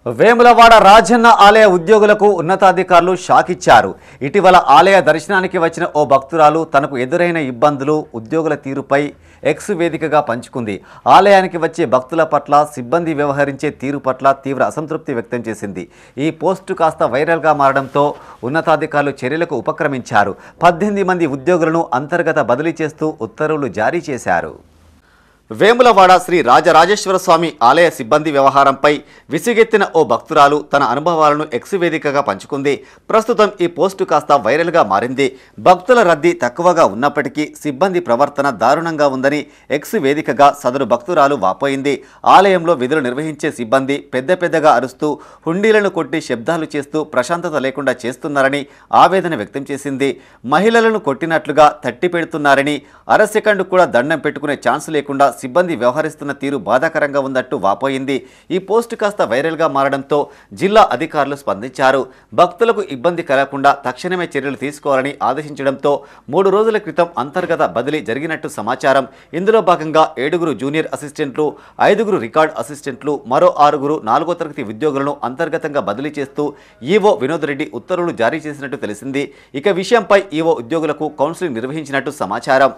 వేములవాడ రాజన్న ఆలయ ఉద్యోగులకు ఉన్నతాధికారులు షాక్ ఇచ్చారు. ఇటీవల ఆలయ దర్శనానికి వచ్చిన ఓ భక్తురాలు తనకు ఎదురైన ఇబ్బందులు, ఉద్యోగుల తీరుపై ఎక్స్ వేదికగా పంచుకుంది. ఆలయానికి వచ్చే భక్తుల పట్ల సిబ్బంది వ్యవహరించే తీరు పట్ల తీవ్ర అసంతృప్తి వ్యక్తం చేసింది. ఈ పోస్టు కాస్త వైరల్గా మారడంతో ఉన్నతాధికారులు చర్యలకు ఉపక్రమించారు. 18 మంది ఉద్యోగులను అంతర్గత బదిలీ చేస్తూ ఉత్తర్వులు జారీ చేశారు. వేములవాడ శ్రీ రాజరాజేశ్వర స్వామి ఆలయ సిబ్బంది వ్యవహారంపై విసిగెత్తిన ఓ భక్తురాలు తన అనుభవాలను ఎక్స్ వేదికగా పంచుకుంది. ప్రస్తుతం ఈ పోస్టు కాస్త వైరల్గా మారింది. భక్తుల రద్దీ తక్కువగా ఉన్నప్పటికీ సిబ్బంది ప్రవర్తన దారుణంగా ఉందని ఎక్స్ వేదికగా సదరు భక్తురాలు వాపోయింది. ఆలయంలో విధులు నిర్వహించే సిబ్బంది పెద్దగా అరుస్తూ, హుండీలను కొట్టి శబ్దాలు చేస్తూ ప్రశాంతత లేకుండా చేస్తున్నారని ఆవేదన వ్యక్తం చేసింది. మహిళలను కొట్టినట్లుగా తట్టి పెడుతున్నారని, అరసెకండ్ కూడా దండం పెట్టుకునే ఛాన్స్ లేకుండా సిబ్బంది వ్యవహరిస్తున్న తీరు బాధాకరంగా ఉందంటూ వాపోయింది. ఈ పోస్టు కాస్త వైరల్గా మారడంతో జిల్లా అధికారులు స్పందించారు. భక్తులకు ఇబ్బంది కలగకుండా తక్షణమే చర్యలు తీసుకోవాలని ఆదేశించడంతో 3 రోజుల క్రితం అంతర్గత బదిలీ జరిగినట్టు సమాచారం. ఇందులో భాగంగా 7 జూనియర్ అసిస్టెంట్లు, 5 రికార్డ్ అసిస్టెంట్లు, మరో 6 4వ తరగతి ఉద్యోగులను అంతర్గతంగా బదిలీ చేస్తూ ఈవో వినోద్ రెడ్డి ఉత్తర్వులు జారీ చేసినట్టు తెలిసింది. ఇక విషయంపై ఈవో ఉద్యోగులకు కౌన్సిలింగ్ నిర్వహించినట్టు సమాచారం.